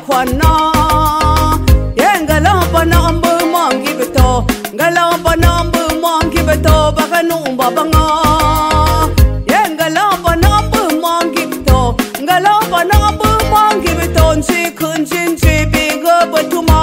kwana yengalamba nambu mangi beto ngalamba nambu mangi beto bakanumba banga yengalamba nambu mangi beto ngalamba nambu mangi beto nsi kunjin si biga betuma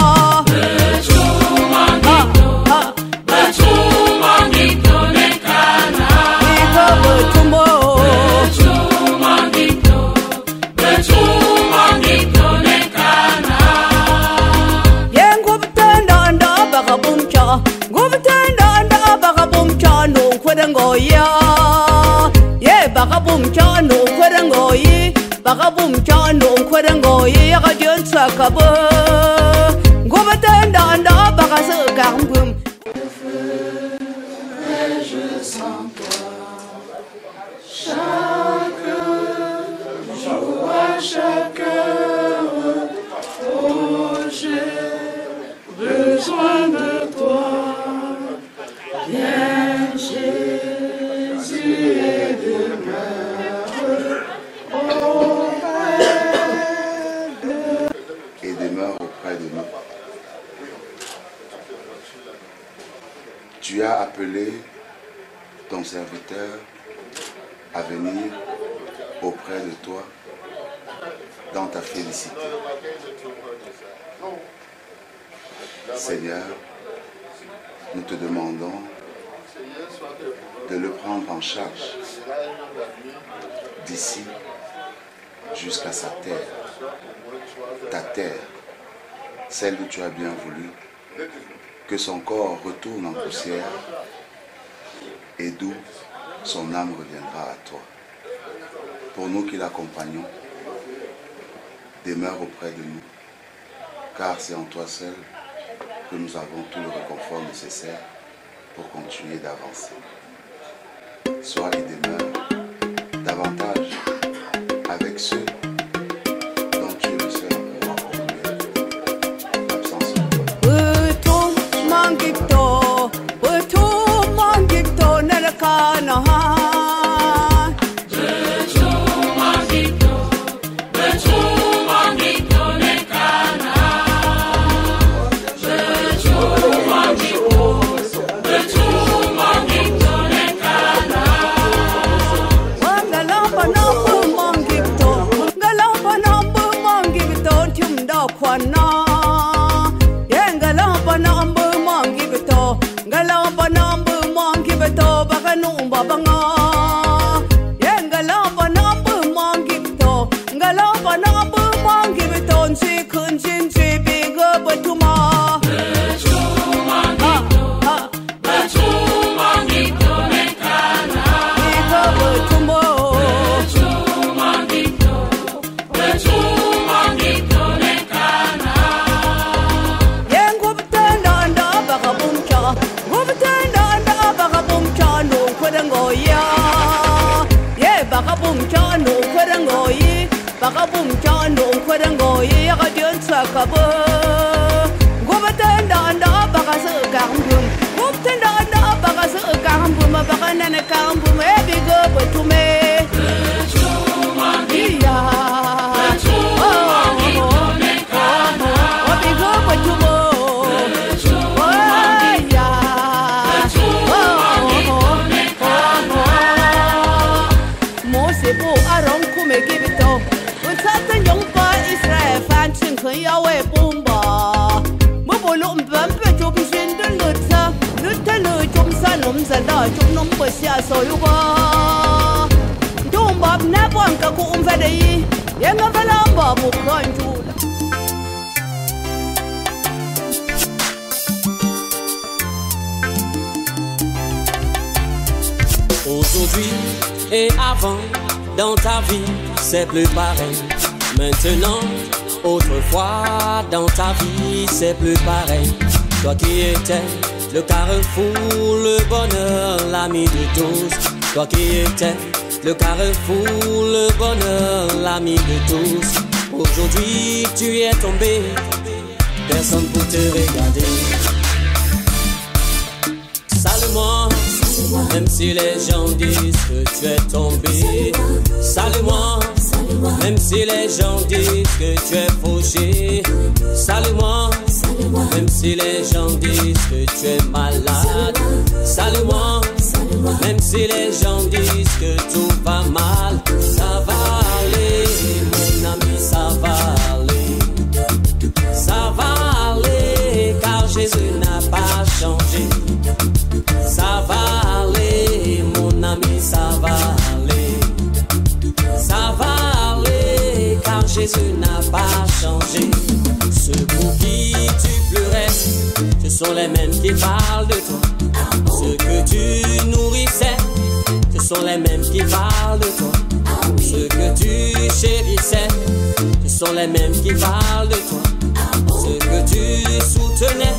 Bagabum chano kwerengoyi yakajon sakabo ngobatenda anda bagase gambum je sens toi chaque jour à chaque heure oh j'ai besoin de toi viens Jésus et demeure auprès de nous. Tu as appelé ton serviteur à venir auprès de toi dans ta félicité. Seigneur, nous te demandons de le prendre en charge d'ici jusqu'à sa terre, ta terre, celle où tu as bien voulu, que son corps retourne en poussière et d'où son âme reviendra à toi. Pour nous qui l'accompagnons, demeure auprès de nous, car c'est en toi seul que nous avons tout le réconfort nécessaire pour continuer d'avancer. Sois et demeure davantage avec ceux dont tu es le seul à pouvoir combler l'absence de toi. Bagabum chano kwerengoyi yakajon sakabo ngobatenda anda bagase gambum ngobtenda anda bagase gambum baganane gambum ebigo betume iya obigo betumo Mose bo aron kume gibito Israel fan chinh khơi yêu về bùm bò mưa bồi lụm vẫn về chụp xuyên đến lướt thế lười chụp xa nôm dần đỏ chụp nôm bờ xa sôi qua chụp bắp nắp quăng cả cụ về đây em ngắm phải làm bờ một con chụp. Aujourd'hui et avant dans ta vie c'est plus pareil. Maintenant, autrefois, dans ta vie, c'est plus pareil. Toi qui étais le carrefour, le bonheur, l'ami de tous. Toi qui étais le carrefour, le bonheur, l'ami de tous. Aujourd'hui, tu es tombé, personne pour te regarder. Salement, même si les gens disent que tu es tombé. Salement, Même si les gens disent que tu es fauché, salue-moi. Même si les gens disent que tu es malade, salue-moi. Même si les gens disent que tout va mal, ça va aller, mon ami, ça va aller. Ça va aller, car Jésus n'a pas changé. Ça va aller, mon ami, ça va aller. Ça va aller, car Jésus n'a pas changé. Ceux pour qui tu pleurais, ce sont les mêmes qui parlent de toi. Ceux que tu nourrissais, ce sont les mêmes qui parlent de toi. Ceux que tu chérissais, ce sont les mêmes qui parlent de toi. Ceux que tu soutenais,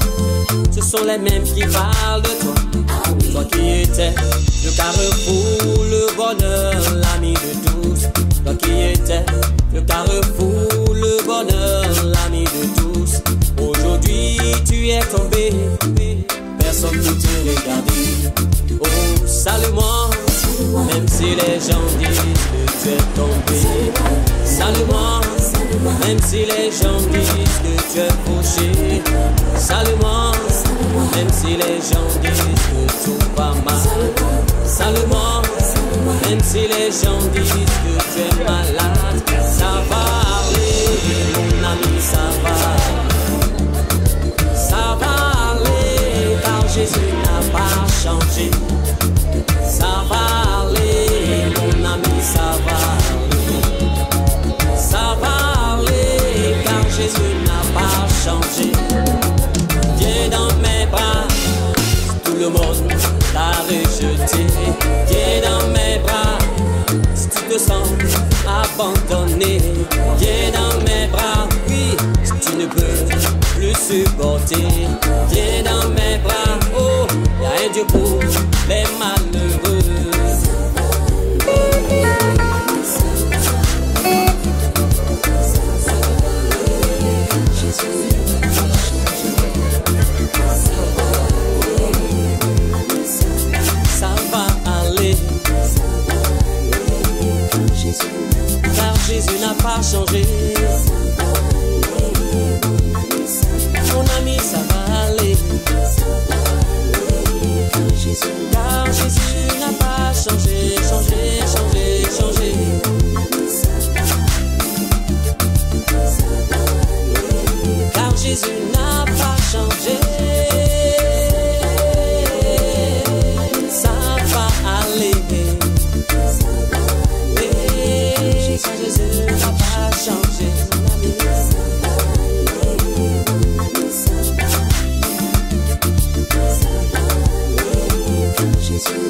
ce sont les mêmes qui parlent de toi. Toi qui étais le carrefour, le bonheur, l'ami de tous. Toi qui étais le carrefour, le bonheur, l'ami de tous. Aujourd'hui tu es tombé, personne ne te regarde. Oh, salue-moi, même si les gens disent que tu es tombé. Salue-moi, même si les gens disent que tu es fauché. Salue-moi, même si les gens disent que tout va mal. Salue-moi, même si les gens disent que tu es malade. Ça va aller, mon ami, ça va aller. Ça va aller, car Jésus n'a pas changé. Ça va aller, mon ami, ça va aller. Ça va aller, car Jésus n'a pas changé. Viens dans mes bras, tout le monde t'a rejeté. Viens dans mes bras, si tu te sens abandonné. Viens dans mes bras, oui, si tu ne peux plus supporter. Viens dans mes bras, oh, y a un Dieu pour les malheureux. Ça va aller, car Jésus n'a pas changé. Mon ami, ça va aller, car Jésus n'a pas changé, changé, changé, changé. Car Jésus n'a pas changé. Ça va aller, car Jésus n'a pas changé, mon ami. Jésus.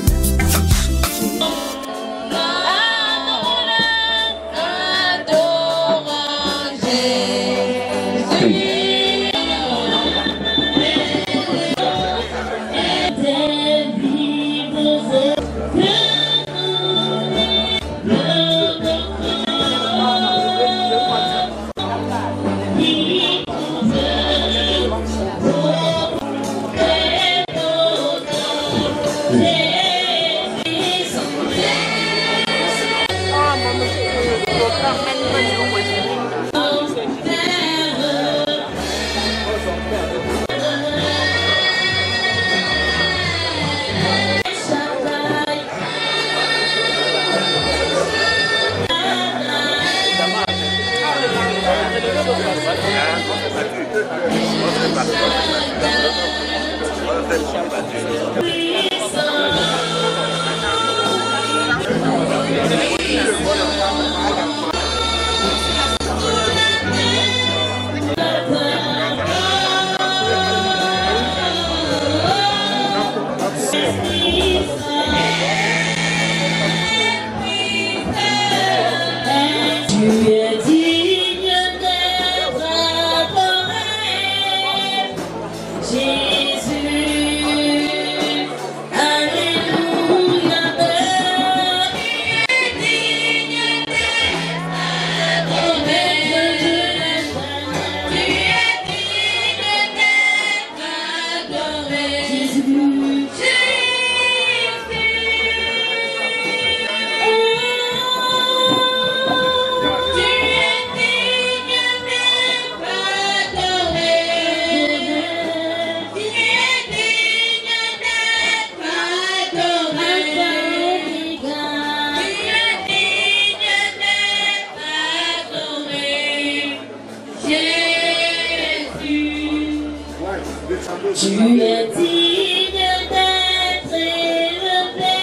Tu es digne d'être élevé,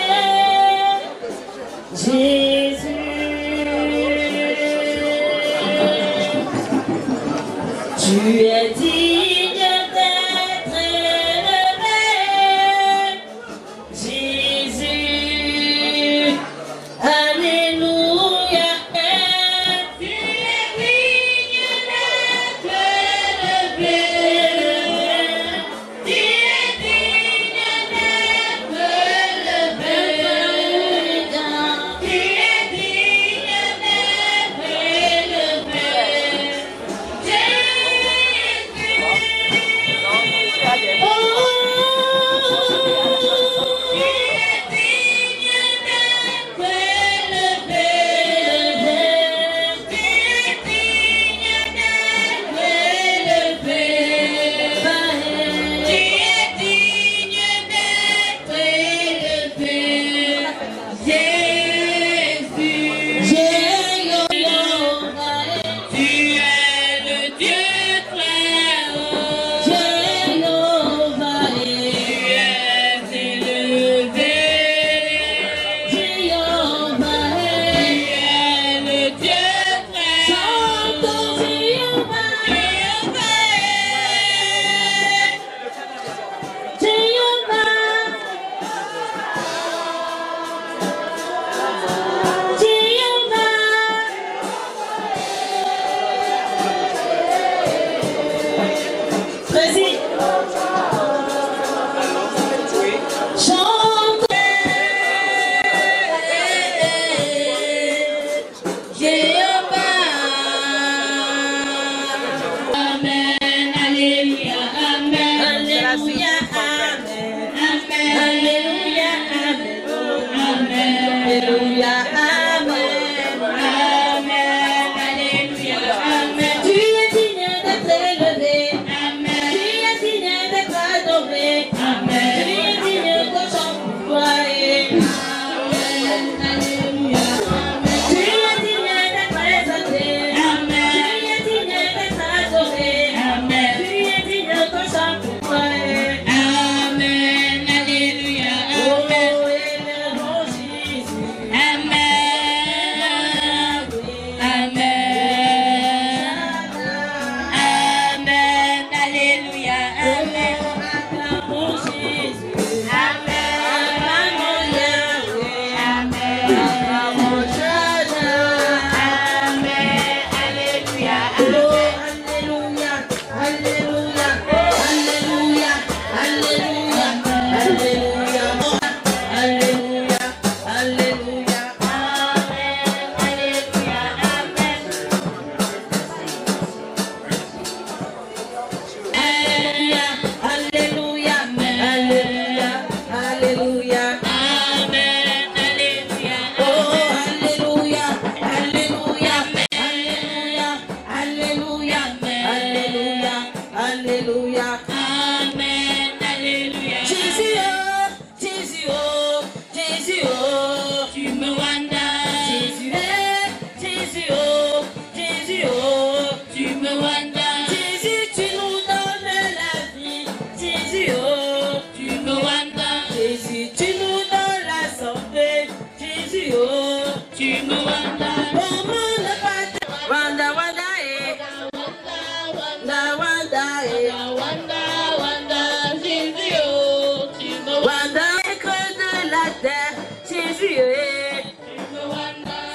Jésus. Tu es digne d'être élevé, Jésus. Alléluia. Tu es digne d'être élevé. Tu es digne d'être élevé. Tu es digne d'être élevé.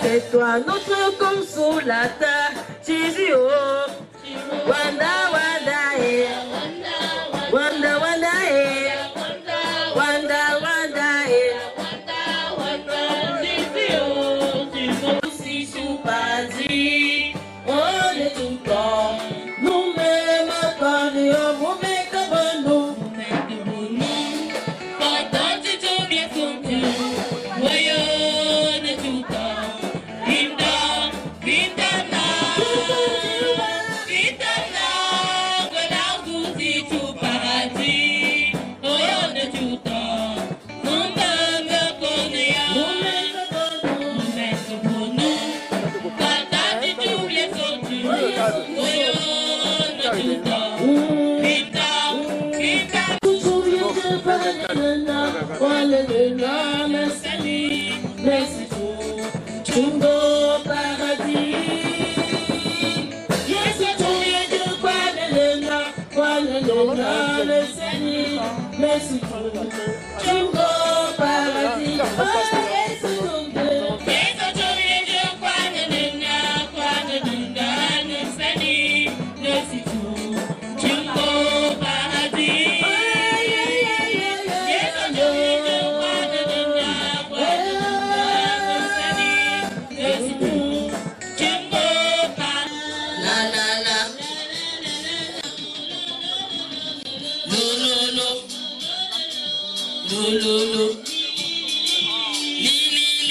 C'est toi notre consolateur, Jésus, oh. Wanda, Wanda, eh. Wanda, Wanda, eh. Wanda, Wanda, eh. Jésus, oh. Si sous paradis, on est tout le temps. Nous mêmes pas de vous mais comme nous. Pendant que tu viens sur Dieu, voyons tout le temps. Keep down.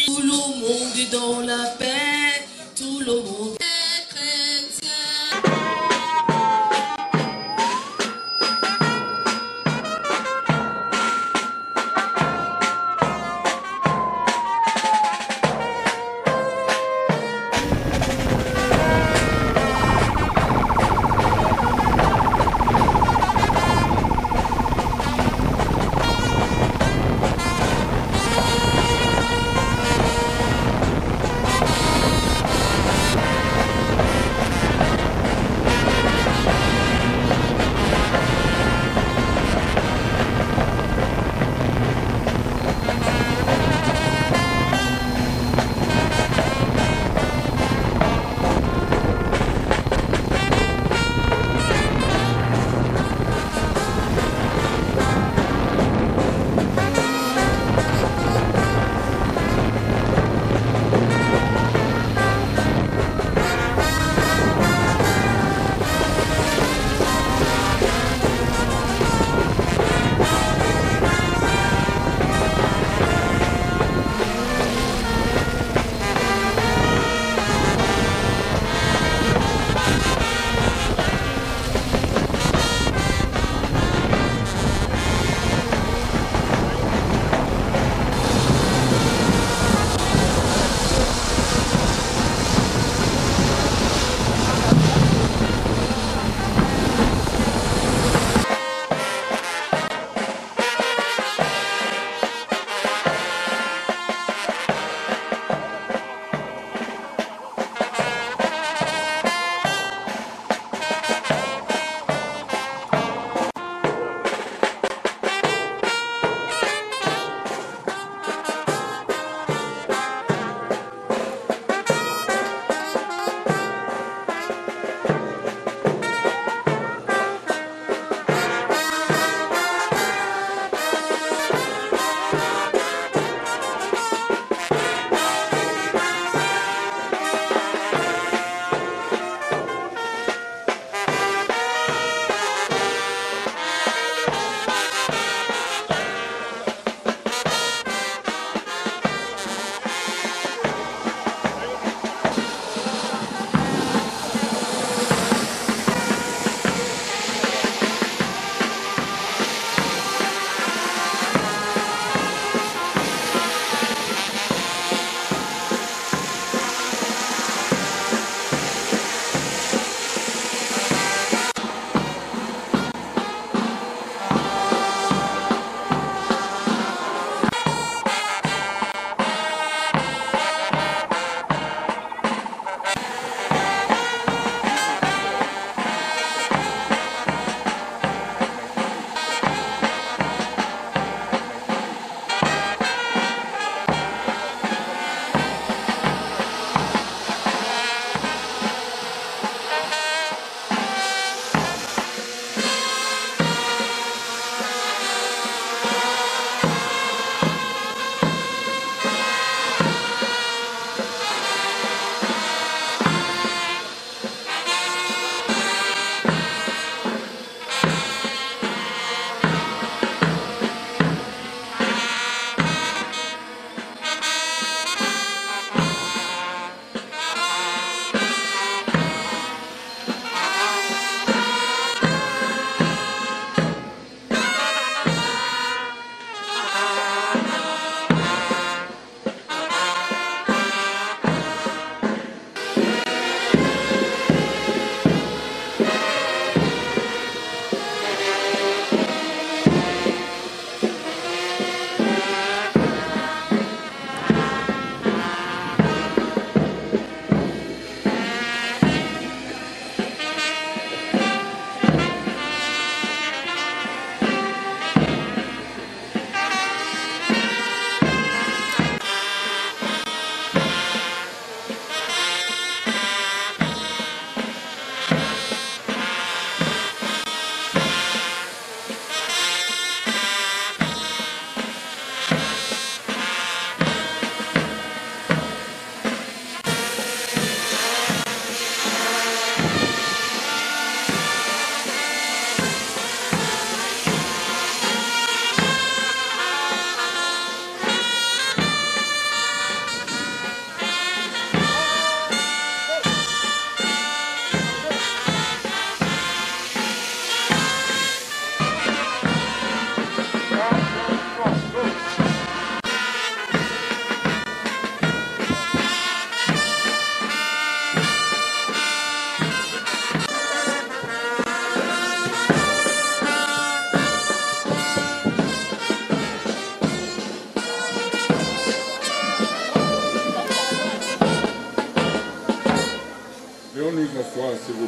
Tout le monde est dans la paix, tout le monde est chrétien.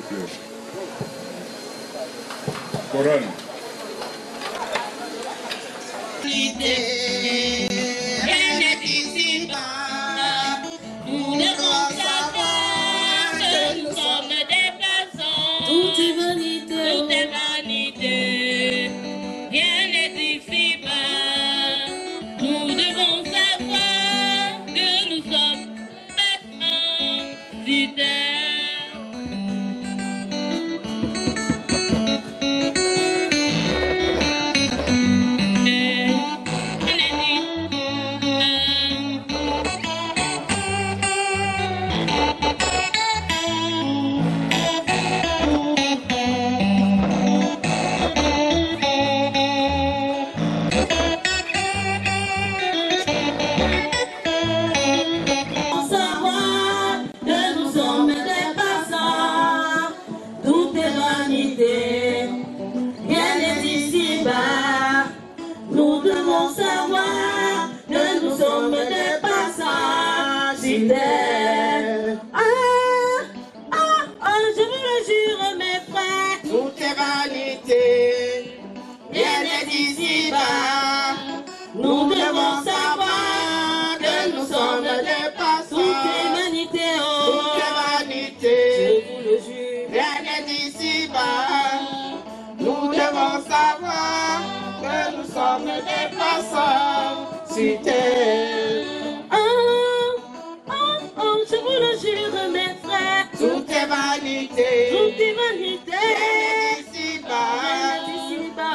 vous plaît. Couronne. Nous devons savoir que nous sommes des personnes. Tout est vanité, rien n'est ici-bas. Nous devons savoir que nous sommes personnes sur terre. Nous devons savoir que nous sommes des passages sur terre. Je vous le jure, mes frères, tout est vanité, rien n'est ici-bas. Nous devons savoir que nous sommes des passages. Tout est vanité, tout est vanité, je vous le jure, rien n'est ici-bas. Nous devons savoir que nous sommes des passants sur terre. Je vous le jure, mes frères, tout est vanité, tout est vanité.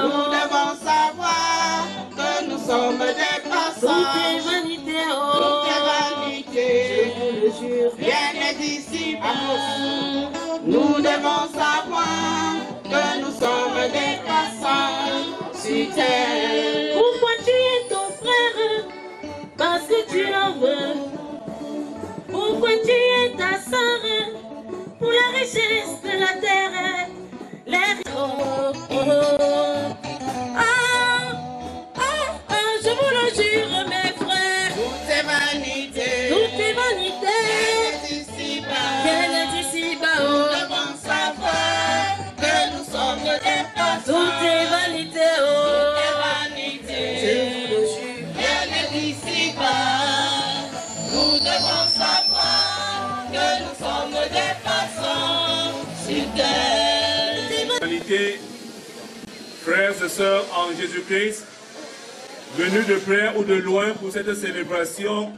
Nous devons savoir que nous sommes des passants. Tout est vanité, tout est vanité. Je vous le jure, rien n'est ici-bas. Nous devons savoir que nous sommes des passants sur terre. Pourquoi tu es ton frère? Parce que tu l'en veux. Pourquoi tu es ta sœur? Pour la richesse de la terre. Les je vous le jure, mes frères, tout est vanité, tout est vanité. Quelle est ici-bas? Nous devons savoir que nous sommes des passants. Tout est vanité, tout est vanité. Je vous le jure, rien n'est ici-bas. Nous devons savoir que nous sommes des passants sur terre. Frères et sœurs en Jésus-Christ, venus de près ou de loin pour cette célébration,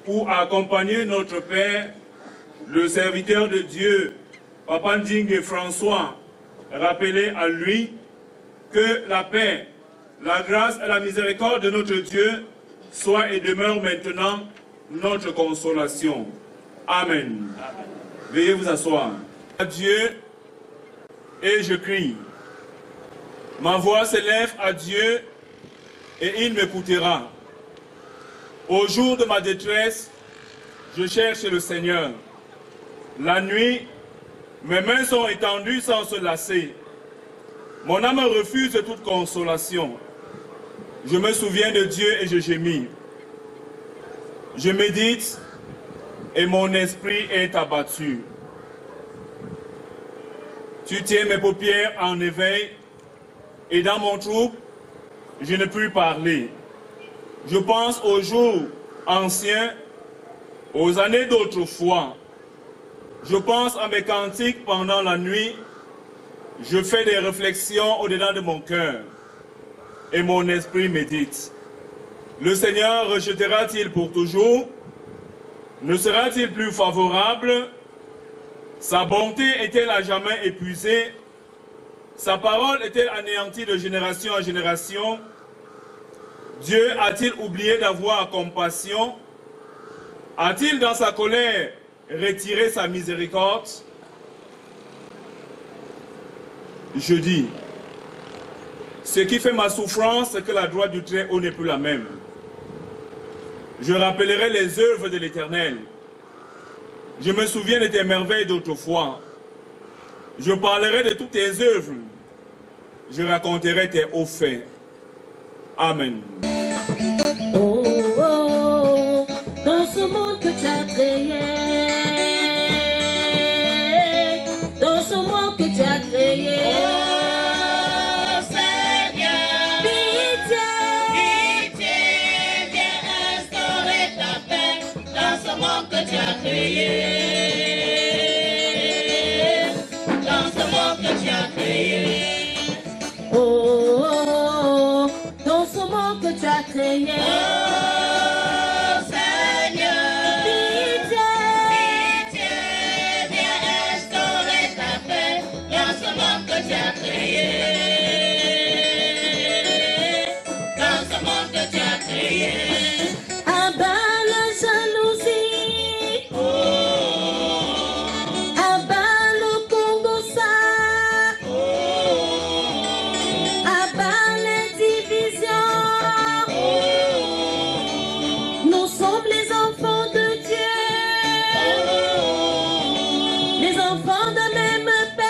pour accompagner notre Père, le serviteur de Dieu, Papa Ndingue François, rappeler à lui que la paix, la grâce et la miséricorde de notre Dieu soient et demeurent maintenant notre consolation. Amen. Veuillez vous asseoir. À Dieu, et je crie. Ma voix s'élève à Dieu et il m'écoutera. Au jour de ma détresse, je cherche le Seigneur. La nuit, mes mains sont étendues sans se lasser. Mon âme refuse toute consolation. Je me souviens de Dieu et je gémis. Je médite et mon esprit est abattu. Tu tiens mes paupières en éveil et dans mon trouble, je ne puis parler. Je pense aux jours anciens, aux années d'autrefois. Je pense à mes cantiques pendant la nuit. Je fais des réflexions au-dedans de mon cœur et mon esprit médite. Le Seigneur rejetera-t-il pour toujours? Ne sera-t-il plus favorable? Sa bonté est-elle à jamais épuisée? Sa parole est-elle anéantie de génération en génération? Dieu a-t-il oublié d'avoir compassion? A-t-il dans sa colère retiré sa miséricorde? Je dis, ce qui fait ma souffrance, c'est que la droite du Très-Haut n'est plus la même. Je rappellerai les œuvres de l'Éternel. Je me souviens de tes merveilles d'autrefois. Je parlerai de toutes tes œuvres. Je raconterai tes hauts faits. Amen. Oh, oh, oh, dans ce monde que tu as créé, dans ce monde que tu as créé. Oh Seigneur, pitié, viens instaurer ta paix dans ce monde que tu as créé. Dans ce monde que tu as créé. Oh, dans ce monde que tu as créé. Oh Seigneur, pitié, viens instaurer ta paix dans ce monde que tu as créé. Dans ce monde que tu as créé. Abat la jalousie. Abat le Congo ça. Abat les divisions. Nous sommes les enfants de Dieu. Les enfants d'un même Père.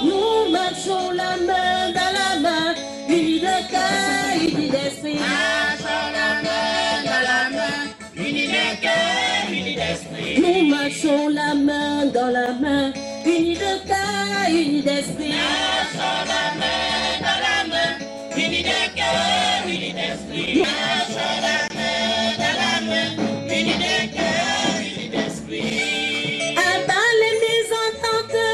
Nous marchons la main dans la main, unis de cœur, unis d'esprit. Marchons la main dans la main, unis de cœur, unis d'esprit. Nous marchons la main dans la main, unis de cœur, unis d'esprit. Marchons la main dans la main, unis de cœur, unis d'esprit. Marchons la main dans la main, unis de cœur, unis d'esprit. Abat les mésententes.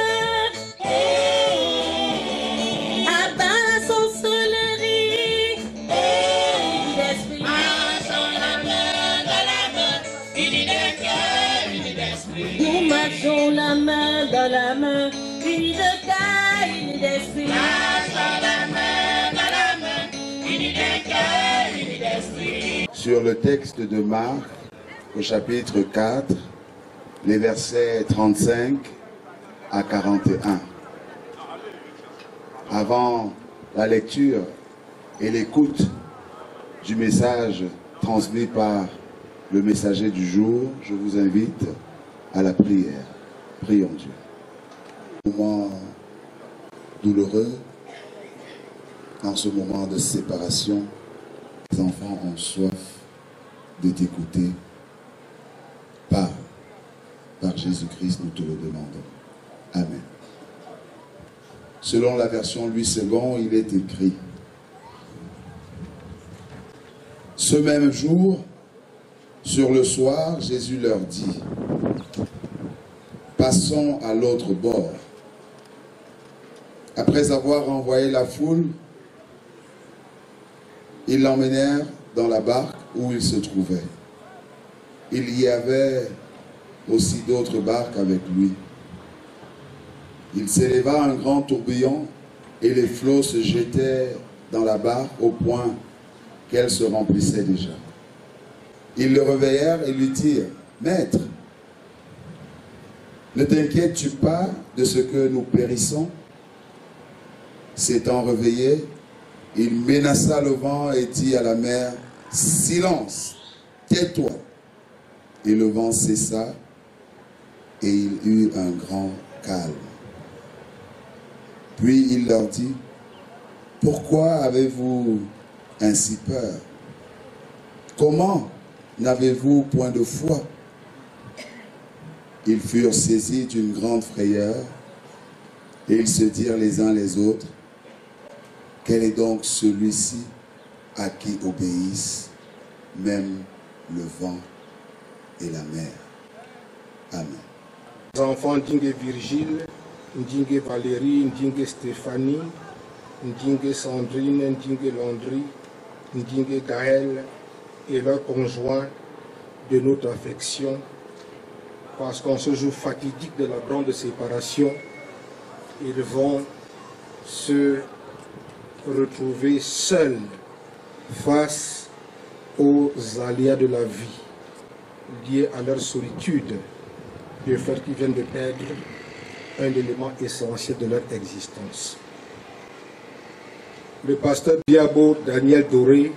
Abat la sorcellerie. Unis d'esprit. Marchons la main dans la main, unis de cœur, unis d'esprit. Nous marchons la main dans la main, unis de cœur, unis d'esprit. Marchons la main dans la main, unis de cœur, unis d'esprit. Sur le texte de Marc, au chapitre 4, les versets 35 à 41. Avant la lecture et l'écoute du message transmis par le messager du jour, je vous invite à la prière. Prions Dieu. Moment douloureux, dans ce moment de séparation, les enfants ont soif de t'écouter. Par Jésus-Christ, nous te le demandons. Amen. Selon la version Louis II, il est écrit: ce même jour, sur le soir, Jésus leur dit: passons à l'autre bord. Après avoir envoyé la foule, ils l'emmenèrent dans la barque où il se trouvait. Il y avait aussi d'autres barques avec lui. Il s'éleva un grand tourbillon et les flots se jetaient dans la barque au point qu'elle se remplissait déjà. Ils le réveillèrent et lui dirent: Maître, ne t'inquiètes-tu pas de ce que nous périssons? S'étant réveillé, il menaça le vent et dit à la mer: silence, tais-toi. Et le vent cessa et il eut un grand calme. Puis il leur dit: pourquoi avez-vous ainsi peur? Comment n'avez-vous point de foi? Ils furent saisis d'une grande frayeur et ils se dirent les uns les autres: quel est donc celui-ci à qui obéissent même le vent et la mer? Amen. Les enfants Ndingue Virgile, Ndingue Valérie, Ndingue Stéphanie, Ndingue Sandrine, Ndingue Landry, Ndingue Gaël et leurs conjoints de notre affection, parce qu'en ce jour fatidique de la grande séparation, ils vont se retrouver seuls face aux aléas de la vie, liés à leur solitude, le fait qu'ils viennent de perdre un élément essentiel de leur existence. Le pasteur Biabo Daniel Doré,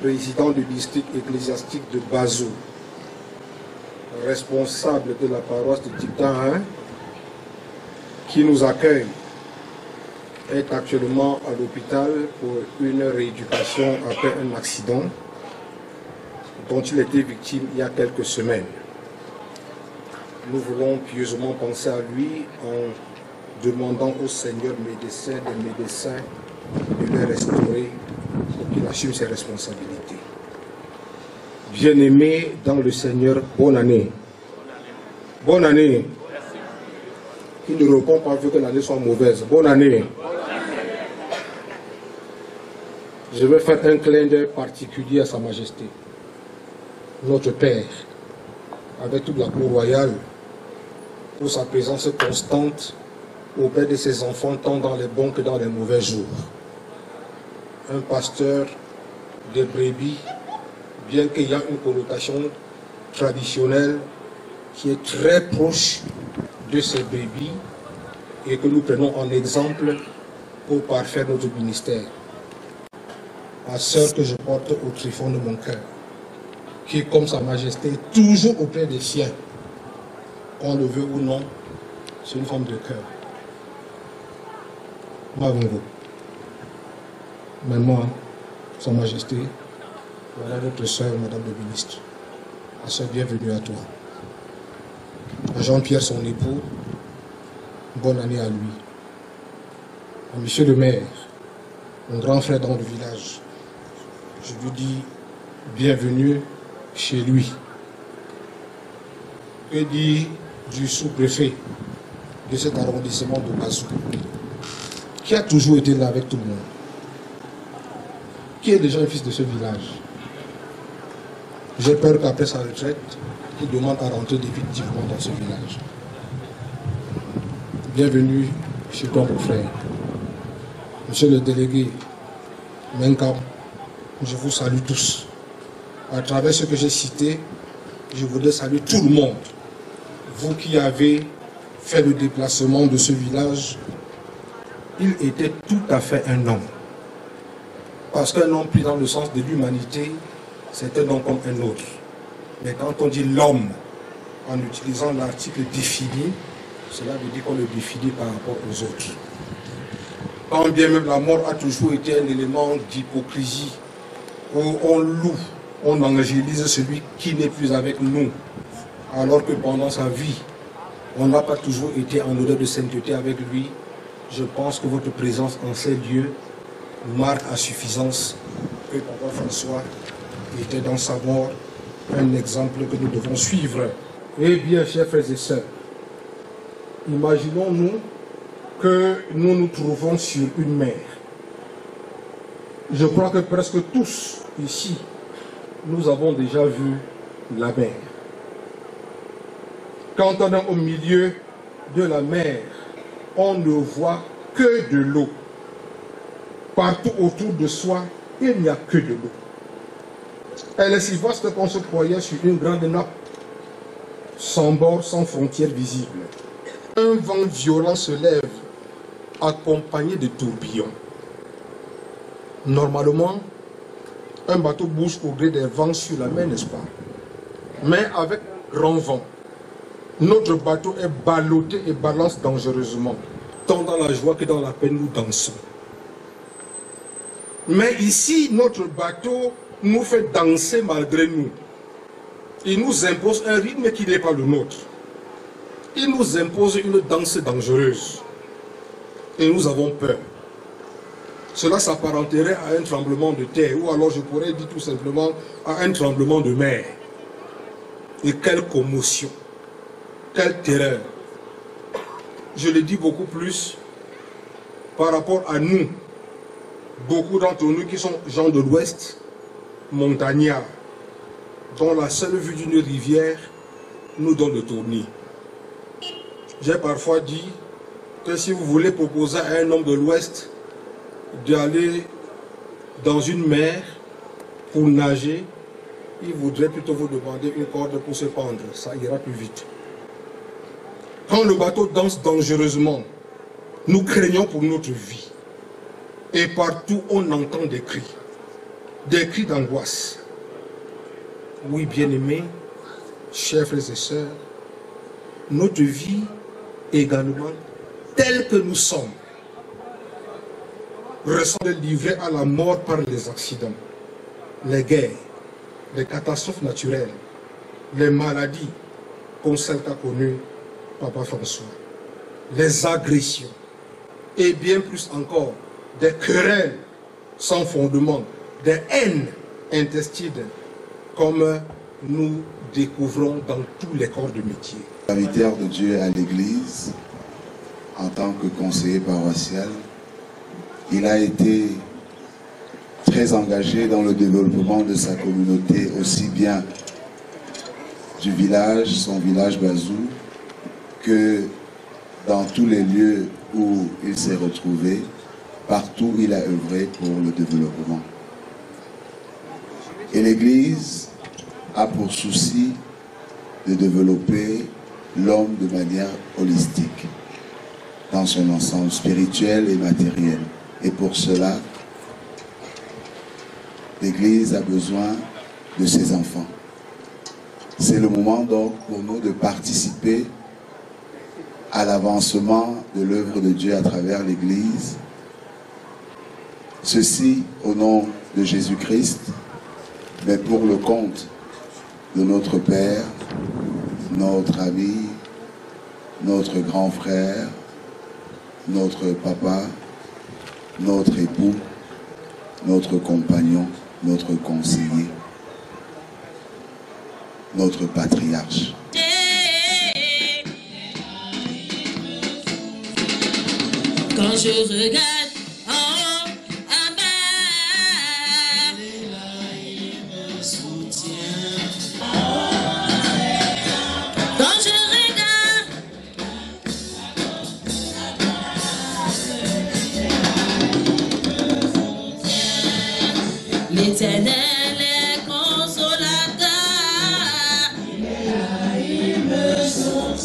président du district ecclésiastique de Bazou, responsable de la paroisse de Tipta 1, qui nous accueille, est actuellement à l'hôpital pour une rééducation après un accident dont il était victime il y a quelques semaines. nous voulons pieusement penser à lui en demandant au Seigneur médecin des médecins de le restaurer pour qu'il assume ses responsabilités. Bien-aimés dans le Seigneur, bonne année. Bonne année. Qui ne répond pas vu que l'année soit mauvaise. Bonne année. Je vais faire un clin d'œil particulier à Sa Majesté, notre Père, avec toute la cour royale, pour sa présence constante auprès de ses enfants, tant dans les bons que dans les mauvais jours. Un pasteur de brebis, bien qu'il y ait une connotation traditionnelle qui est très proche de ces brebis et que nous prenons en exemple pour parfaire notre ministère. Ma sœur que je porte au tréfonds de mon cœur, qui est comme Sa Majesté, toujours auprès des siens, qu'on le veut ou non, c'est une femme de cœur. Mavungo. Maintenant, Sa Majesté, voilà votre sœur, Madame le ministre. Ma sœur, bienvenue à toi. À Jean-Pierre, son époux, bonne année à lui. À Monsieur le maire, mon grand frère dans le village, je lui dis bienvenue chez lui. Que dit du sous-préfet de cet arrondissement de Bazou, qui a toujours été là avec tout le monde, qui est déjà un fils de ce village. J'ai peur qu'après sa retraite, il demande à rentrer définitivement dans ce village. Bienvenue chez toi, mon frère. Monsieur le délégué Menkam, je vous salue tous. À travers ce que j'ai cité, je voudrais saluer tout le monde. Vous qui avez fait le déplacement de ce village, il était tout à fait un homme. Parce qu'un homme pris dans le sens de l'humanité, c'est un homme comme un autre. Mais quand on dit l'homme, en utilisant l'article défini, cela veut dire qu'on le définit par rapport aux autres. Quand bien même la mort a toujours été un élément d'hypocrisie, où on loue, on angélise celui qui n'est plus avec nous, alors que pendant sa vie, on n'a pas toujours été en odeur de sainteté avec lui. Je pense que votre présence en ces lieux marque à suffisance que Papa François était dans sa mort un exemple que nous devons suivre. Eh bien, chers frères et sœurs, imaginons-nous que nous nous trouvons sur une mer. Je crois que presque tous ici, nous avons déjà vu la mer. Quand on est au milieu de la mer, on ne voit que de l'eau. Partout autour de soi, il n'y a que de l'eau. Elle est si vaste qu'on se croyait sur une grande nappe, sans bord, sans frontières visibles. Un vent violent se lève, accompagné de tourbillons. Normalement, un bateau bouge au gré des vents sur la mer, n'est-ce pas? Mais avec grand vent, notre bateau est ballotté et balance dangereusement. Tant dans la joie que dans la peine, nous dansons. Mais ici, notre bateau nous fait danser malgré nous. Il nous impose un rythme qui n'est pas le nôtre. Il nous impose une danse dangereuse. Et nous avons peur. Cela s'apparenterait à un tremblement de terre, ou alors je pourrais dire tout simplement à un tremblement de mer. Et quelle commotion, quelle terreur. Je le dis beaucoup plus par rapport à nous. Beaucoup d'entre nous qui sont gens de l'Ouest, montagnards, dont la seule vue d'une rivière nous donne le tournis. J'ai parfois dit que si vous voulez proposer à un homme de l'Ouest d'aller dans une mer pour nager, il voudrait plutôt vous demander une corde pour se pendre. Ça ira plus vite. Quand le bateau danse dangereusement, nous craignons pour notre vie. Et partout, on entend des cris d'angoisse. Oui, bien-aimés, chers frères et sœurs, notre vie également, telle que nous sommes, ressemble livrée à la mort par les accidents, les guerres, les catastrophes naturelles, les maladies, comme celle qu'a connue Papa François. Les agressions et bien plus encore des querelles sans fondement, des haines intestines comme nous découvrons dans tous les corps de métier. Serviteur de Dieu à l'Église, en tant que conseiller paroissial, il a été très engagé dans le développement de sa communauté, aussi bien du village, son village Bazou, que dans tous les lieux où il s'est retrouvé, partout il a œuvré pour le développement. Et l'Église a pour souci de développer l'homme de manière holistique, dans son ensemble spirituel et matériel. Et pour cela, l'Église a besoin de ses enfants. C'est le moment donc pour nous de participer à l'avancement de l'œuvre de Dieu à travers l'Église. Ceci au nom de Jésus-Christ, mais pour le compte de notre Père, notre ami, notre grand frère, notre papa, notre époux, notre compagnon, notre conseiller, notre patriarche. Quand je regarde en haut, en bas, il me soutient. Quand je regarde, l'Éternel est consolateur. Il est là, il me soutient.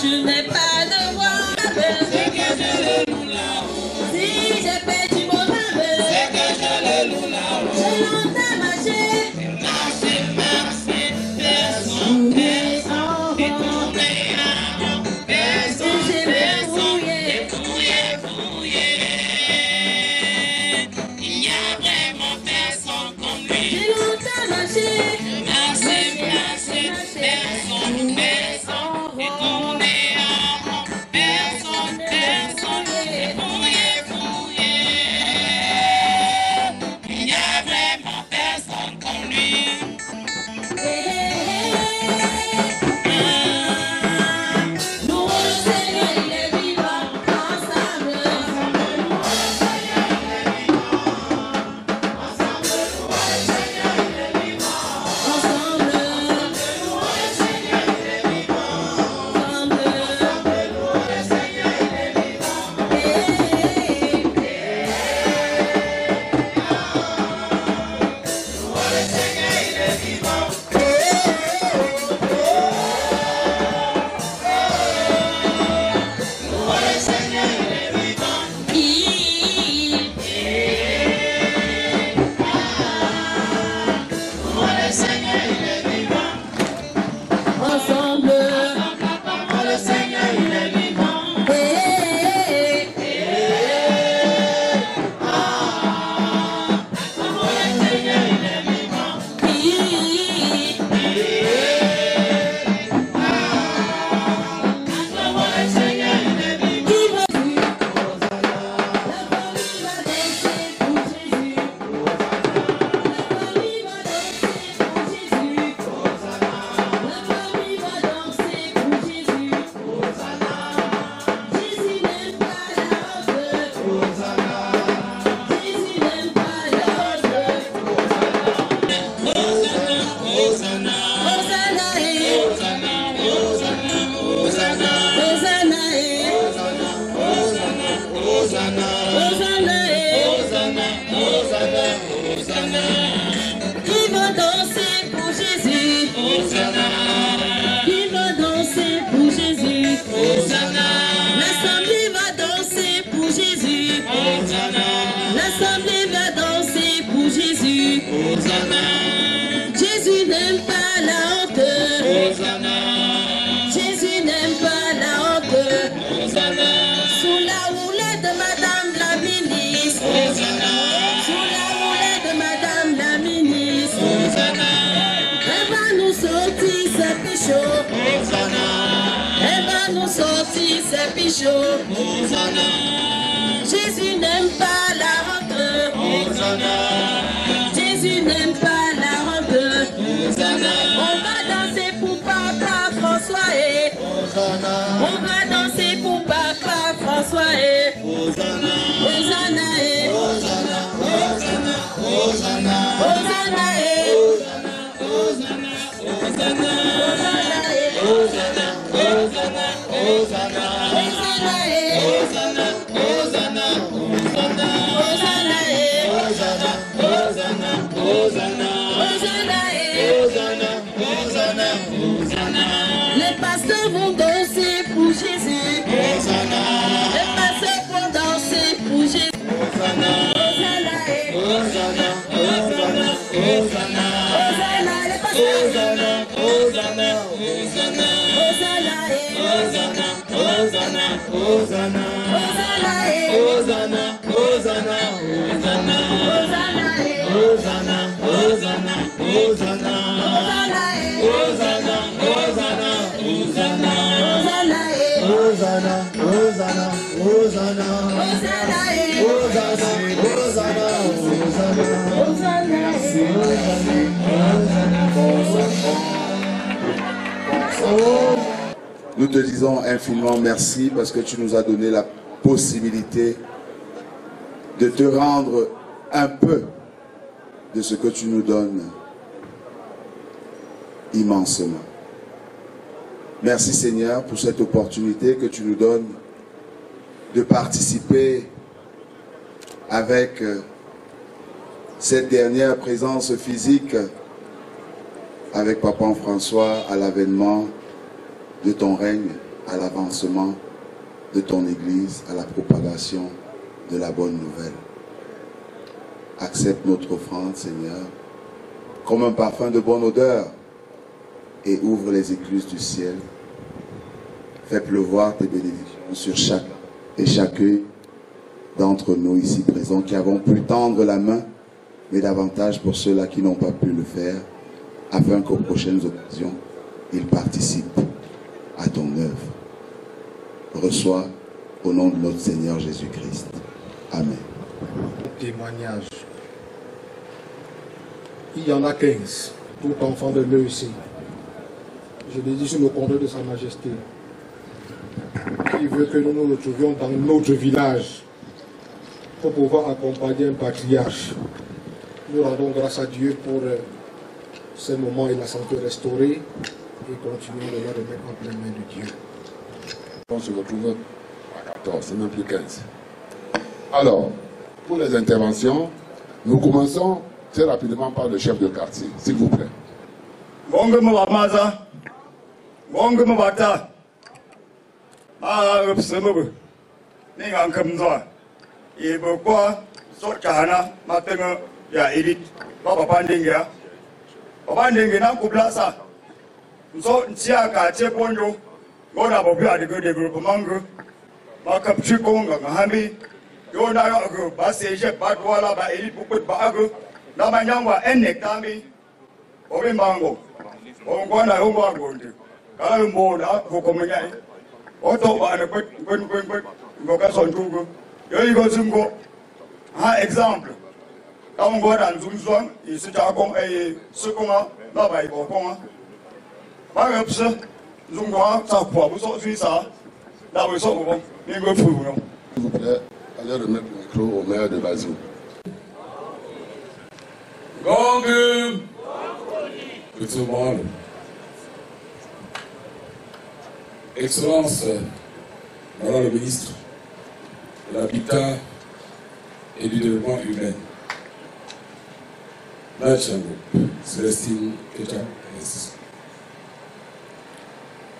Je n'ai pas de voix, c'est que je le loue là-haut. Si j'ai perdu mon âme, c'est que je le loue là-haut. J'ai longtemps marché, marché, personne, j'ai fouillé. Il n'y a vraiment personne comme lui. J'ai longtemps marché, personne, et tourné. chaud. Jésus n'aime pas la robe. Jésus n'aime pas la robe. On va danser pour papa François et on va danser pour papa François et Hosanna et Hosanna et les pasteurs vont danser pour Jésus. Les pasteurs vont danser pour Jésus. Nous te disons infiniment merci parce que tu nous as donné la possibilité de te rendre un peu de ce que tu nous donnes immensement. Merci Seigneur pour cette opportunité que tu nous donnes de participer avec cette dernière présence physique avec Papa François à l'avènement de ton règne, à l'avancement de ton Église, à la propagation de la bonne nouvelle. Accepte notre offrande, Seigneur, comme un parfum de bonne odeur et ouvre les écluses du ciel. Fais pleuvoir tes bénédictions sur chacun et chacune d'entre nous ici présents qui avons pu tendre la main, mais davantage pour ceux-là qui n'ont pas pu le faire, afin qu'aux prochaines occasions, ils participent à ton œuvre. Reçois au nom de notre Seigneur Jésus-Christ. Amen. Témoignage. Il y en a 15, tout enfant de l'EEC. Je l'ai dit sur le contrôle de Sa Majesté. Il veut que nous nous retrouvions dans notre village pour pouvoir accompagner un patriarche. Nous rendons grâce à Dieu pour ce moment et la santé restaurée et continuons de la remettre en pleine main de Dieu. On se retrouve à 14, c'est même plus 15. Alors, pour les interventions, nous commençons très rapidement par le chef de quartier, s'il vous plaît. Ngona bobi adigo de groupe mango makapchi konga ngahami yona yo ba seje ba twala ba eli pukut ba ago na manyangwa enekami obe mango ongwana yongo agonde kala mbona kokomenya oto ba ne kwen ngoka sontugo yo igo zungo ha exemple kaungo dan zunzwan isita kong e sukunga na ba ibo konga ba yopse S'il vous plaît, allez remettre le micro au maire de Bazou. Gong tout le monde. Excellence, Madame le ministre de l'Habitat et du Développement humain. Nachango, Célestine Kecha,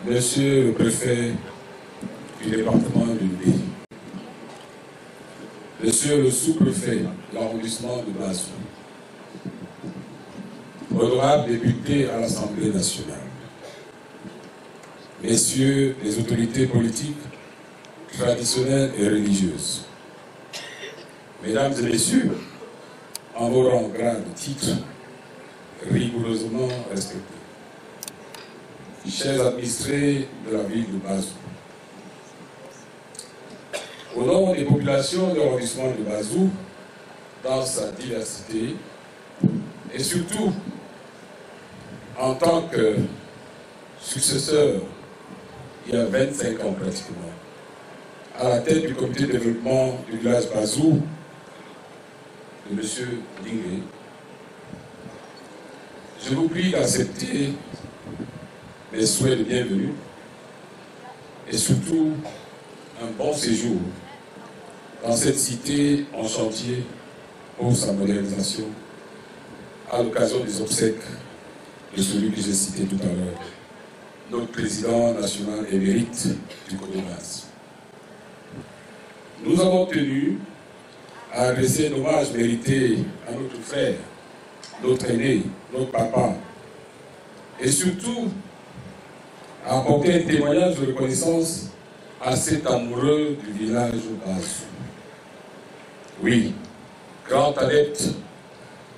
Monsieur le préfet du département du pays, Monsieur le sous-préfet de l'arrondissement de Bazou, honorables députés à l'Assemblée nationale, Messieurs les autorités politiques, traditionnelles et religieuses, Mesdames et Messieurs, en vos rangs, grades, titres, rigoureusement respectés, chers administrés de la ville de Bazou, au nom des populations de l'arrondissement de Bazou, dans sa diversité, et surtout en tant que successeur, il y a 25 ans pratiquement, à la tête du comité de développement du village Bazou, de M. Dingue, je vous prie d'accepter mes souhaits de bienvenue et surtout un bon séjour dans cette cité en chantier pour sa modernisation à l'occasion des obsèques de celui que j'ai cité tout à l'heure, notre président national émérite du CODEMAS. Nous avons tenu à adresser un hommage mérité à notre frère, notre aîné, notre papa, et surtout à apporter un témoignage de reconnaissance à cet amoureux du village Bazou. Oui, grand adepte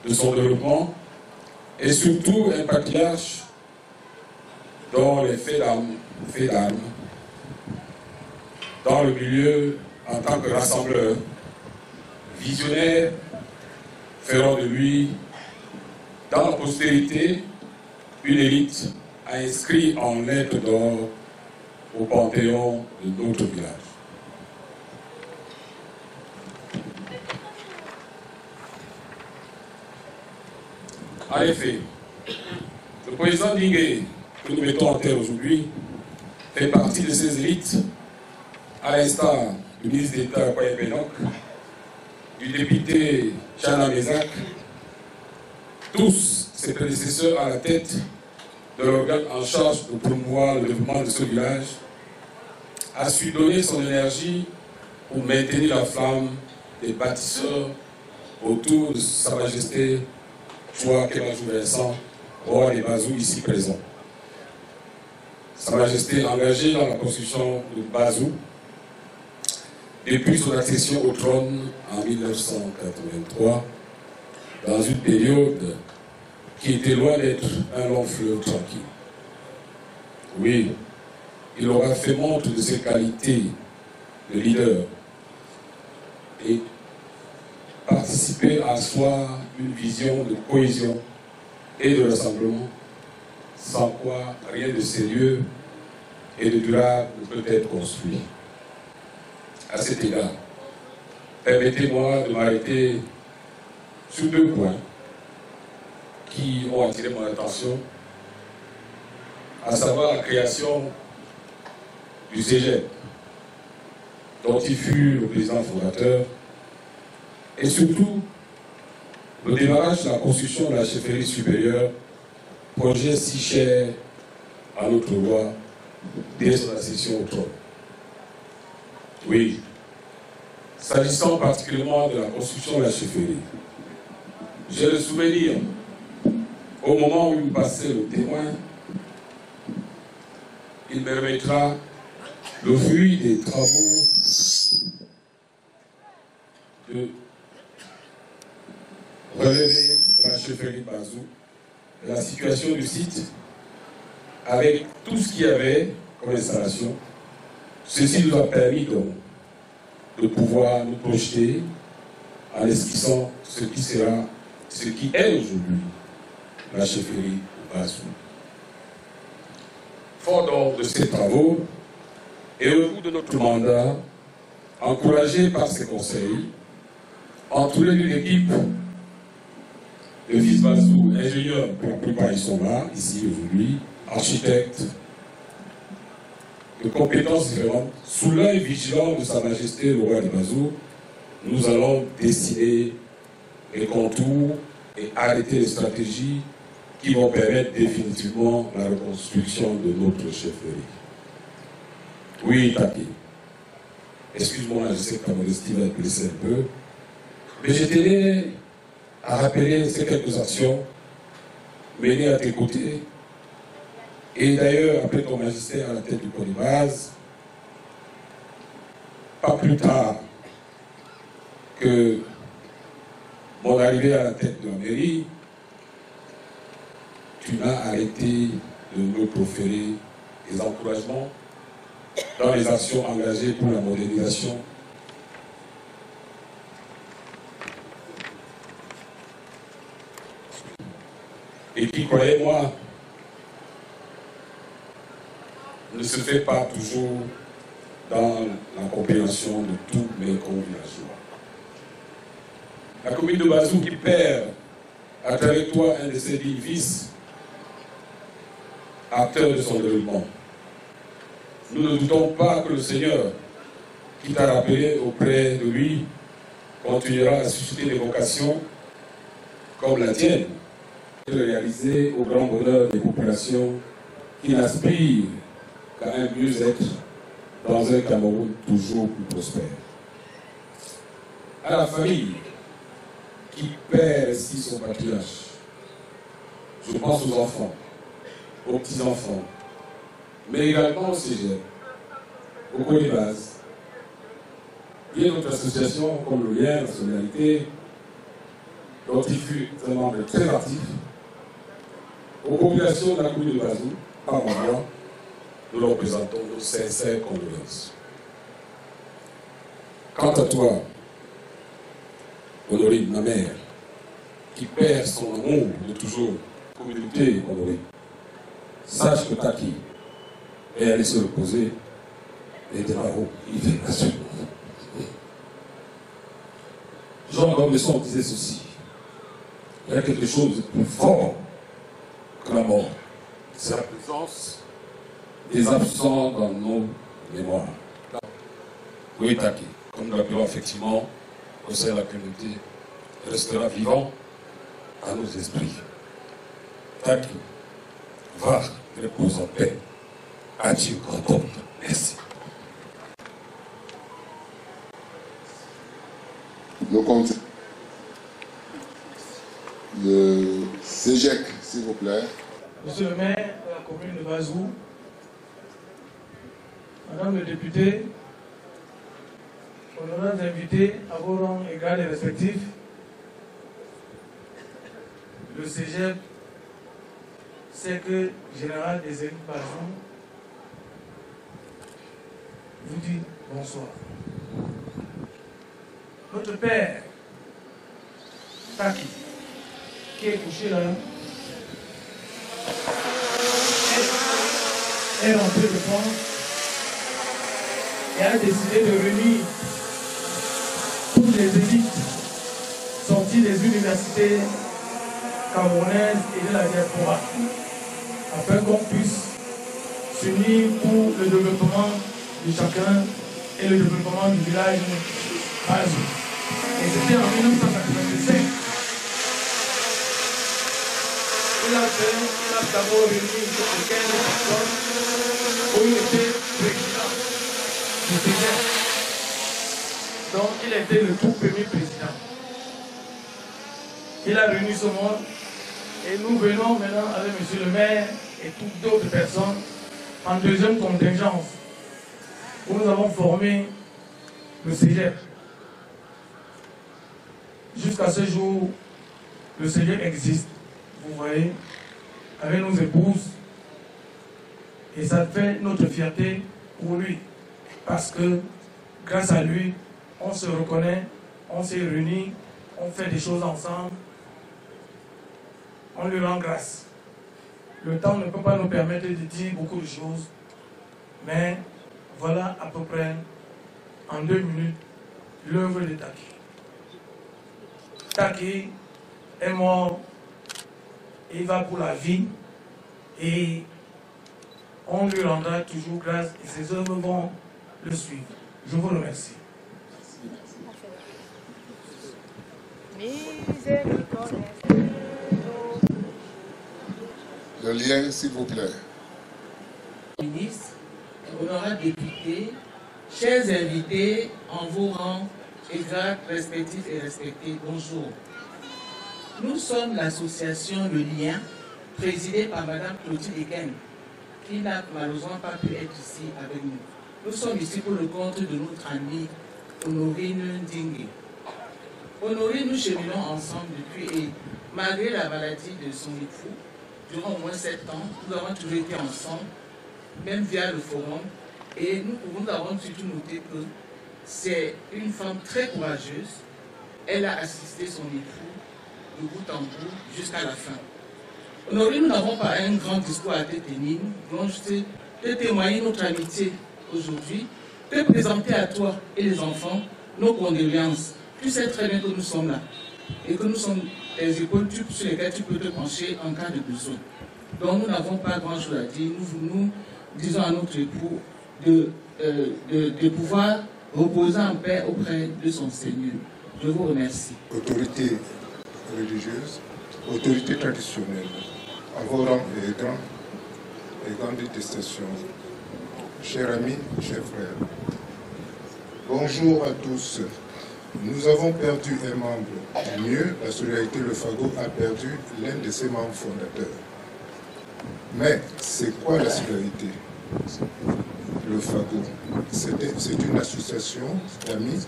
de son développement, et surtout un patriarche dont les faits d'armes, dans le milieu en tant que rassembleur, visionnaire, feront de lui, dans la postérité, une élite inscrite en lettres d'or au panthéon de notre village. En effet, le président Dingue, que nous mettons en terre aujourd'hui, fait partie de ces élites, à l'instar du ministre d'État Kwaye Penok, du député Chana Mézac, tous ses prédécesseurs à la tête de l'organe en charge de promouvoir le développement de ce village, a su donner son énergie pour maintenir la flamme des bâtisseurs autour de Sa Majesté Choua Kemajou Vincent, roi des Bazou ici présent. Sa Majesté engagée dans la construction de Bazou depuis son accession au trône en 1983, dans une période qui était loin d'être un long fleuve tranquille. Oui, il aura fait montre de ses qualités de leader et participer à asseoir une vision de cohésion et de rassemblement, sans quoi rien de sérieux et de durable ne peut être construit. À cet égard, permettez-moi de m'arrêter sur deux points qui ont attiré mon attention, à savoir la création du CEGEP, dont il fut le président fondateur, et surtout le démarrage de la construction de la chefferie supérieure, projet si cher à notre roi dès son accession au trône. Oui, s'agissant particulièrement de la construction de la chefferie, j'ai le souvenir, au moment où il passait le témoin, il me remettra le fruit des travaux de relever la chefferie Bazou, la situation du site, avec tout ce qu'il y avait comme installation. Ceci nous a permis donc de pouvoir nous projeter en esquissant ce qui est aujourd'hui la chefferie Bazou. Fort donc de ces travaux, et au bout de notre mandat, encouragé par ses conseils, entouré d'une équipe de fils Bazou, ingénieurs, pour la plupart ils sont là, ici aujourd'hui, architectes, de compétences différentes, sous l'œil vigilant de Sa Majesté le roi de Bazou, nous allons dessiner les contours et arrêter les stratégies qui vont permettre définitivement la reconstruction de notre chefferie. Oui, Taki. Excuse-moi, je sais que ta modestie va être blessée un peu, mais je tenais à rappeler ces quelques actions menées à tes côtés. Et d'ailleurs, après ton magistère à la tête du CODEMAS, pas plus tard que mon arrivée à la tête de la mairie, tu n'as arrêté de me proférer des encouragements dans les actions engagées pour la modernisation qui, croyez-moi, ne se fait pas toujours dans la compréhension de tous mes co-villageois. La commune de Bazou qui perd à travers toi un de ses dignes fils, acteur de son développement. Nous ne doutons pas que le Seigneur, qui t'a rappelé auprès de lui, continuera à susciter des vocations comme la tienne, de réaliser au grand bonheur des populations qui n'aspirent qu'à un mieux-être dans un Cameroun toujours plus prospère. À la famille qui perd ainsi son patriarche, je pense aux enfants, aux petits-enfants, mais également au CGM, au Colibase, et d'autres associations comme le lien, la solidarité, dont il fut un membre très actif, aux populations de la commune de Bazou, par ma voix, nous leur présentons nos sincères condoléances. Quant à toi, Honoré, ma mère, qui perd son amour de toujours, communauté Honoré, sache que Taki est allé se reposer et de là-haut, il fait nation. Jean Gomesson disait ceci: il y a quelque chose de plus fort que la mort, c'est la présence des absents dans nos mémoires. Oui, Taki, comme nous l'appelons effectivement, au sein de la communauté, restera vivant à nos esprits. Taki, va, repose en paix. Adieu, grand homme. Merci. Le compte. Le CEGEC, s'il vous plaît. Monsieur le maire de la commune de Bazou, Madame le député, honorables invités à vos rangs et grades respectifs, le CEGEP, Cercle Général des élus Bazou, vous dit bonsoir. Notre père, Taki, qui est couché là, est rentré de France et a décidé de réunir toutes les élites sorties des universités camerounaises et de la diaspora, afin qu'on puisse s'unir pour le développement de chacun et le développement du village Bazou. Et c'était en 1985. Il a d'abord réuni une 15 personnes où il était président du CEGEP. Donc il était le tout premier président. Il a réuni ce monde et nous venons maintenant avec monsieur le maire et toutes d'autres personnes en deuxième contingence où nous avons formé le CEGEP. Jusqu'à ce jour, le CEGEP existe, vous voyez, avec nos épouses, et ça fait notre fierté pour lui, parce que grâce à lui, on se reconnaît, on s'est réunis, on fait des choses ensemble, on lui rend grâce. Le temps ne peut pas nous permettre de dire beaucoup de choses, mais voilà à peu près, en 2 minutes, l'œuvre de Taki. Taki est mort, il va pour la vie, et on lui rendra toujours grâce, et ses œuvres vont le suivre. Je vous remercie. Le lien, s'il vous plaît. Ministre, honorables députés, chers invités en vos rangs et grades respectifs et respectés, bonjour. Nous sommes l'association Le Lien, présidée par Mme Clotilde Eken, qui n'a malheureusement pas pu être ici avec nous. Nous sommes ici pour le compte de notre amie Honorine Ndingue. Honorine, nous cheminons ensemble depuis, et malgré la maladie de son époux, durant au moins 7 ans, nous avons toujours été ensemble, même via le forum, et nous avons surtout noté que c'est une femme très courageuse. Elle a assisté son époux de bout en bout jusqu'à la fin. Aujourd'hui, nous n'avons pas un grand discours à te tenir. Donc, je te témoigner notre amitié aujourd'hui, te présenter à toi et les enfants nos condoléances. Tu sais très bien que nous sommes là et que nous sommes tes épaules sur lesquelles tu peux te pencher en cas de besoin. Donc, nous n'avons pas grand-chose à dire. Nous disons à notre époux de pouvoir reposer en paix auprès de son Seigneur. Je vous remercie. Autorité religieuse, autorité traditionnelle, à vos rangs et grands et grandes détestations, chers amis, chers frères, bonjour à tous. Nous avons perdu un membre. Mieux, la solidarité Le Fagot a perdu l'un de ses membres fondateurs. Mais c'est quoi la solidarité? Le Fagot, c'est une association d'amis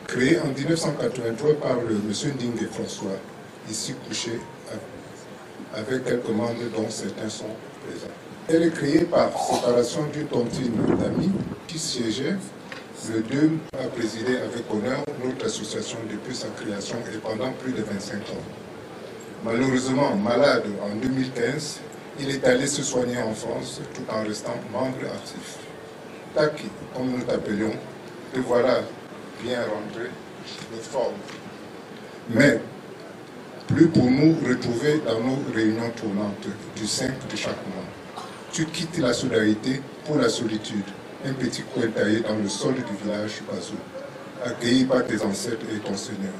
créée en 1983 par le monsieur Ndingue François, ici couché avec quelques membres dont certains sont présents. Elle est créée par séparation d'une tontine d'amis qui siégeait. Le DEUM a présidé avec honneur notre association depuis sa création et pendant plus de 25 ans. Malheureusement, malade en 2015, il est allé se soigner en France tout en restant membre actif. Taki, comme nous t'appelions, te voilà bien rentré de forme. Mais plus pour nous retrouver dans nos réunions tournantes du 5 de chaque mois. Tu quittes la solidarité pour la solitude. Un petit coin taillé dans le sol du village Bazou, accueilli par tes ancêtres et ton Seigneur.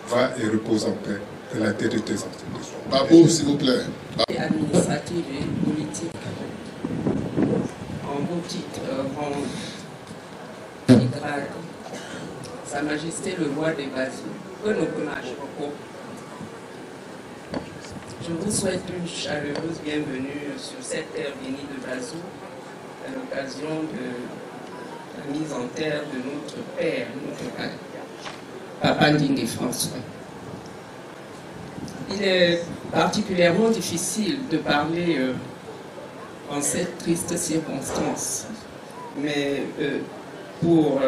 Va et repose en paix, que la tête de tes ancêtres soit. Babou, s'il vous plaît. Administrative et politique. En beau titre, grade, Sa Majesté le roi des Bazou, que nous connaissons. Je vous souhaite une chaleureuse bienvenue sur cette terre bénie de Bazou, à l'occasion de la mise en terre de notre père, notre Papa Ndingue François. Il est particulièrement difficile de parler en cette triste circonstance, mais pour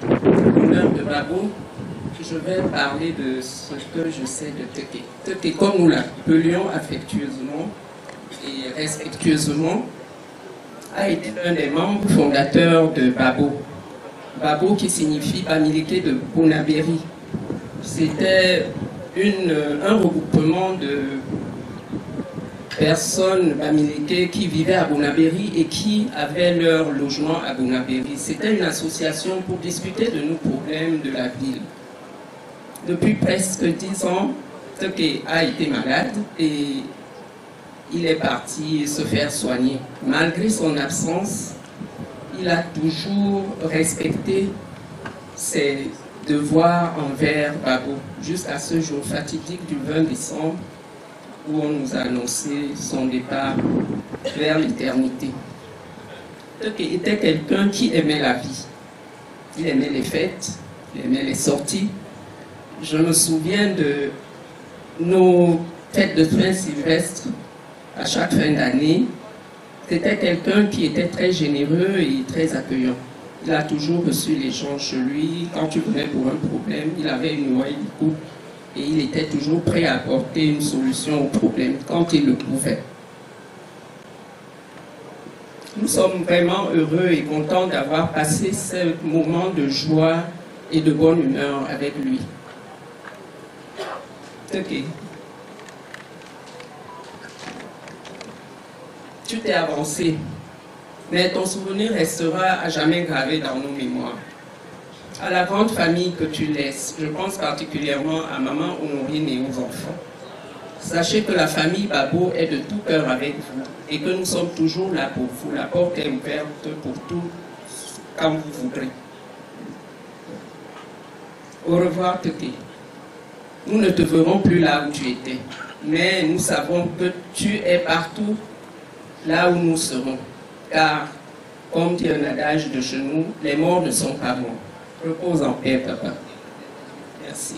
l'honneur de Babou, je vais parler de ce que je sais de Teke. Teke, comme nous l'appelions affectueusement et respectueusement, a été l'un des membres fondateurs de Babo. Babo qui signifie Bamileke de Bounaberi. C'était un regroupement de personnes Bamileke qui vivaient à Bounaberi et qui avaient leur logement à Bounaberi. C'était une association pour discuter de nos problèmes de la ville. Depuis presque 10 ans, Teke a été malade et il est parti se faire soigner. Malgré son absence, il a toujours respecté ses devoirs envers Babo, jusqu'à ce jour fatidique du 20 décembre, où on nous a annoncé son départ vers l'éternité. Teke était quelqu'un qui aimait la vie. Il aimait les fêtes, il aimait les sorties. Je me souviens de nos fêtes de Saint-Sylvestre à chaque fin d'année. C'était quelqu'un qui était très généreux et très accueillant. Il a toujours reçu les gens chez lui. Quand tu venais pour un problème, il avait une oreille d'écoute et il était toujours prêt à apporter une solution au problème quand il le pouvait. Nous sommes vraiment heureux et contents d'avoir passé ce moment de joie et de bonne humeur avec lui. Ok. Tu t'es avancé, mais ton souvenir restera à jamais gravé dans nos mémoires. À la grande famille que tu laisses, je pense particulièrement à maman Honorine et aux enfants. Sachez que la famille Babo est de tout cœur avec vous et que nous sommes toujours là pour vous. La porte est ouverte pour tout quand vous voudrez. Au revoir, Teke. Nous ne te verrons plus là où tu étais, mais nous savons que tu es partout là où nous serons. Car, comme dit un adage de chez nous, les morts ne sont pas morts. Repose en paix, papa. Merci.